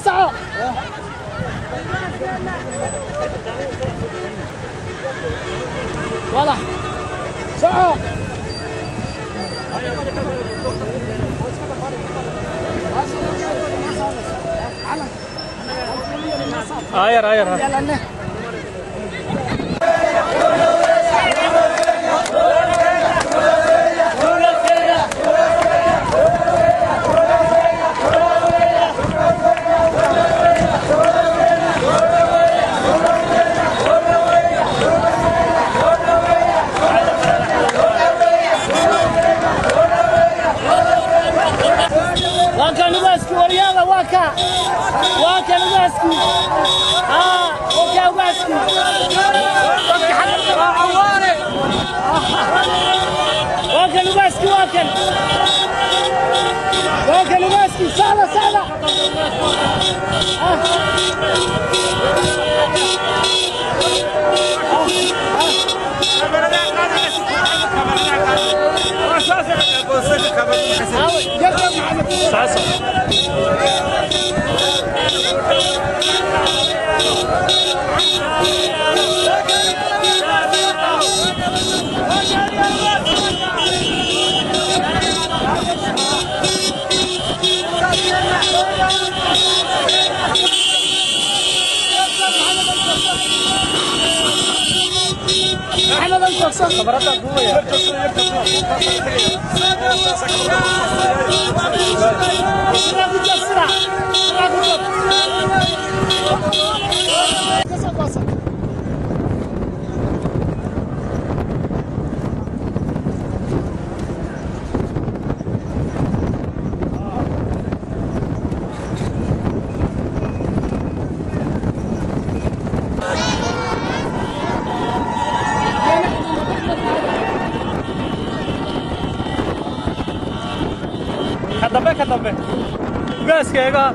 صعب والله صعب آير يلا واكا نباسكي ورياضة واكا نباسكي واكا نباسكي واكا نباسكي واكا نباسكي سهلة احنا بنتصل خبرتك قوية كذبه بس كيغا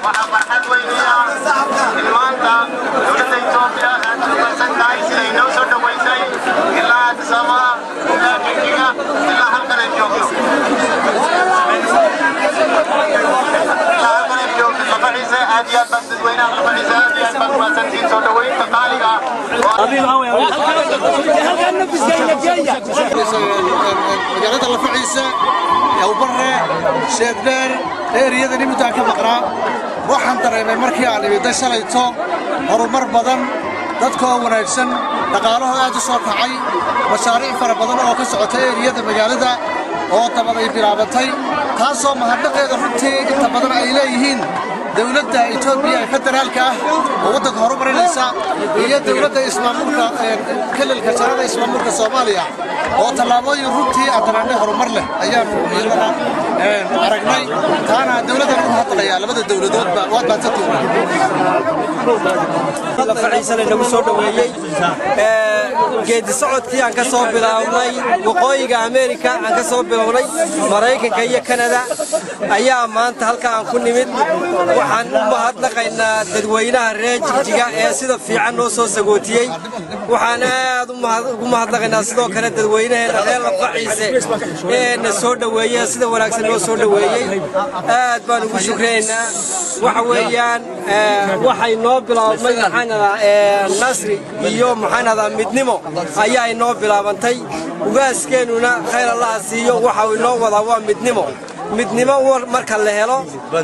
وحفرحت وينيا المانتا دولة إثيوبيا أنتم سنتاي سينو سودا ويساي إلا تسمى ولا تجيها إلا هالكنا الجوكو إلا هالكنا الجوكو لفعيسة أديات بس وينا لفعيسة أديات بس وسنتين سودا وين تقاليها أبي معاوية هل نفس جاية مجالات لفعيسة أو برا شادر رياضة نمتاكل مقرأ waxaan dareemay markii aan imid shalayto horumar badan dadka wanaagsan dhaqaalahooda aad u soo kacay mashaariic fara badan oo ka socotay eriyada magaalada oo tabaday bilaabatay taasoo mahadnaqeeda runtii inta badan ay leeyihiin dawladda Itoobiya ee federaalka ah oo waddanka horumarinaysa iyo dawladda ismaamulka kalalka jarada ismaamulka Soomaaliya oo tallaabooyin runtii aad horumar leh ayaan iyadana aragnay taana dawladda ku hadlaya labada dawladood waad baatay la faciisana lagu soo dhaweeyay geedi socodkii aan ka soo bilaabnay waqooyiga Ameerika aan ka soo bilaabnay Mareykanka iyo Kanada ayaa maanta halka aan ku nimid waxaan u mahadnaqaynaa dadweynaha reer Jigjiga ee sida fiican noo soo sagootiyay waxaan aad ugu mahadnaqaynaa sidoo kale dadweynaha reer la faciise ee soo dhaweeyay sida wanaagsan noo soo dhaweeyay aad baan ugu shukreynaa waxa weeyaan waxay noo bilaabmay maxaanada nasri iyo maxaanada midnimo ayaa inoo bilaabantay ugaaskeenuna khayr Allah siiyo waxa uu inoo wada waa midnimo marka la helo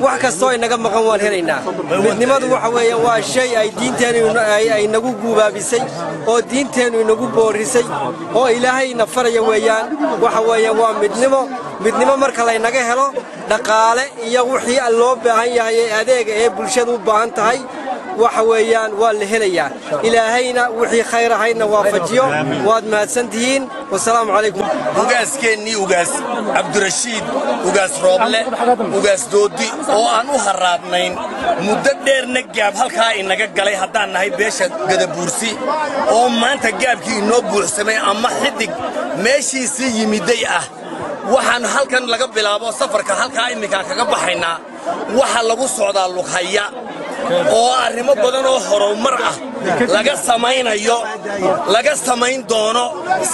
wax kasto inaga maqan waan helaynaa midnimadu waxa weeye waa shay ay diinteenu ay nagu guubaabisay oo diinteenu inagu boorisay oo ilaahayna faraya weeyaan waxa weeye waa midnimo marka la inaga helo dhaqaale iyo wixii loo baahan yahay adeeg ee bulshadu u baahan tahay waxa weeyaan waa la helayaa ilaahayna wixii khayr ahayna waafajiyo waad mahadsantihiin wassalaamu calaykum ugaaskeennii ugaas cabdirashiid ugaas rooble ugaas doodi oo aan u haraadnayn muddo dheerna gaab halkaa inaga galay haddaan nahay beesha gadabuursi oo maanta gaabkii inoo buuxsamay ama xidig meeshiisii yimiday ah waxaan halkan laga bilaabo safarka halkaa iminkaan kaga baxaynaa waxa lagu socdaa lughaya oo arrimo badan oo horumar ah laga samayn doono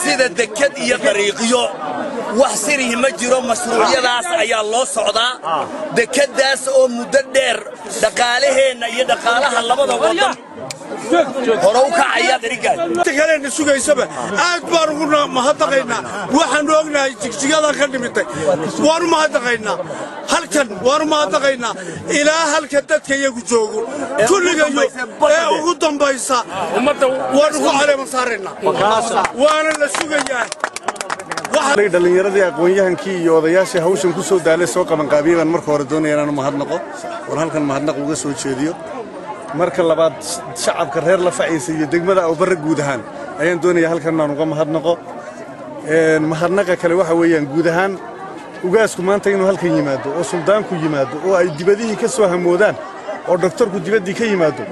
sida dekad iyo dariiqyo wax sirihi ma jiro mashruucyadaas ayaa loo socdaa dekadaas oo muddo dheer dhaqaalaheenna iyo dhaqaalaha labada wadan horow kacaya dariiqaad kaleena sugaysaba aad baan ugu mahadnaqaynaa waxaan ognahay Jigjigada ka dhimitay waan mahadnaqaynaa halkan waan mahadnaqaynaa ilaa halka dadka iyagu joogo kulligayo ee ugu dambaysa ummadda waan ugu caleema saarayna waana la sugayaa dhalinyaradii aqoon-yahankii iyo odayaashii hawshan ku soo daalay soo qaban qaabiyeen marka hore doonayaan inaan mahadnaqo war halkan mahadnaq uga soo jeediyo marka labaad shacabka reer la faciisa iyo degmada Awbarre guud ahaan ayaan doonayaa halkan inaan uga mahadnaqo mahadnaqa kale waxa weeyaan guud ahaan ugaasku maanta inuu halkan yimaado oo suldaanku yimaado oo ay dibadihii ka soo hamoodaan oo doctorku dibadii ka yimaado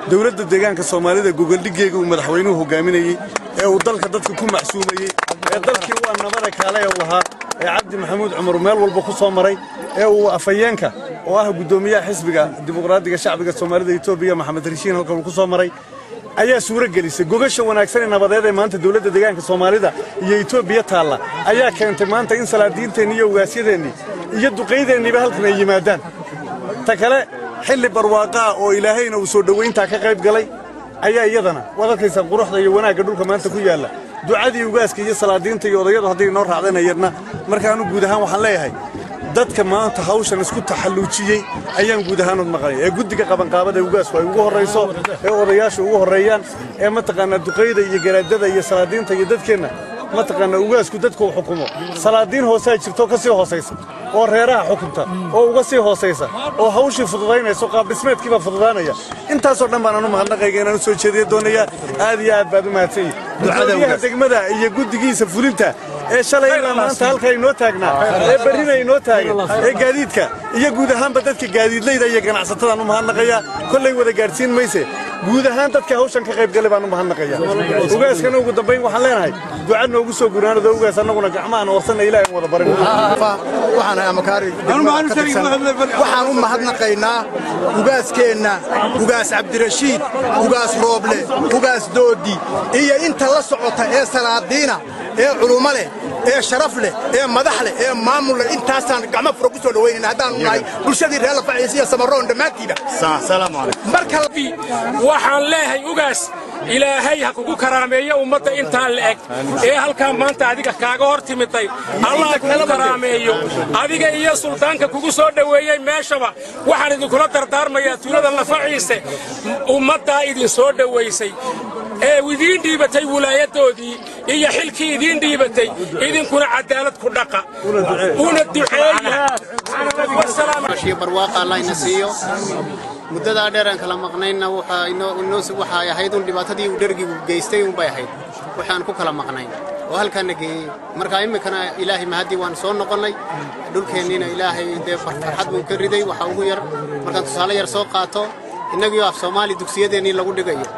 dawladda deegaanka Soomaalida gogoldhigeega uu madaxweynuhu hogaaminayay ee uu dalka dadka ku maxsuumayay ee dalkii uu nabada kaalay lahaa ee Cabdi Maxamuud Cumar meel walba ku soo maray ee uu afayeenka oo ah gudoomiyaha xisbiga dimuqraadiga shacbiga Soomaalida Itoobiya Maxamed Rishiin halkan ku soo maray ayaa suura gelisay gogasha wanaagsan ee nabadeed ee maanta dawladda deegaanka Soomaalida iyo Itoobiya taala ayaa keentay maanta in salaadiinteena iyo ugaasyadeena iyo duqeydeeniba halkan ay yimaadaan ta kale xilli barwaaqa oo ilaahayna uu soo dhaweynta ka qayb galay ayaa iyadana wadalkaysa quruxda iyo wanaagga dhulka maanta ku yaala ducadii ugaaska iyo salaadiinta iyo odayadu hadii noo raacdanayna markaanu guud ahaan waxaan leeyahay dadka maanta hawshan isku taxalluujiyay ayaan guud ahaan u maqlay ee guddiga qabanqaabada ugaasku ay ugu horeyso ee odayaashu ugu horeeyaan ee mataqaana duqeyda iyo garaadada iyo salaadiinta iyo dadkeena mataqaana ugaasku dadku xukumo salaadiin hoose jirto ka sii hooseysa oo reeraha xukunta oo uga sii hooseysa oo hawshii fududaynayso qaab dhismeedkiiba fududaanaya intaasoo dhan baan anu mahadnaqayga inaan soo jeediyo doonaya aad iyo aad baad u mahadsanyihiin ducada degmada iyo guddigiisa fulinta شلي ما أنت هالك إنه تاجنا برينا إنه تاجن جديدك يا جودهان بدك جديد ليه ده يجنا ستة أنو مهنقيا كل يوم ده جالسين ميسه جودهان تدك هوشان كغيب قلب أنو مهنقيا وجالس كانوا قدامين وحلين هاي دعنا وجسوا جورنا ده وجالس أنا كنا جمعنا وصلنا إلى يوم برينا وحنا مكاري وحنا مهنقينا وجالس كنا وجالس عبد الرشيد وجالس روبله وجالس دودي هي أنت لا صعوتها إيه سنادينا إيه علومله إيه شرف له إيه مدح له إيه مامول له أنت أصلاً قام فرقته لوين هذا ناي بلشدي ريال فعيسية سمرون دماتيبه السلام عليكم marka waxaan leeyahay ugaas ilaahay ha kugu karaameeyo ummadda inta leeg ee halka maanta adiga kaaga hortimitay allah kugu karaameeyo adiga iyo sultaanka kugu soo dhaweeyay meeshaba waxaan idin kula dardaarmayaa tuulada lafaciise ummadda idin soo dhaweysay ee widiin dhiibatay wilaayadoodii iyo xilkii idin dhiibatay idinkuna cadaalad ku dhaqa una duceeya والسلام شيء برواقة الله ينسيه مدة ديران كلام مقنعنا وحا يهيدون دباتدي ودرجي وجيستي وبيهيد وحان كو كلام مقنعين وهل كان نجي مركايم كان إلهي مهدي وانصون نقولي دول كأننا إلهي ده فرحات مكردي وحاوه ير مركان تصالح يرسوق قاتو النبي وف سومالي دكسية دني لقول دقيق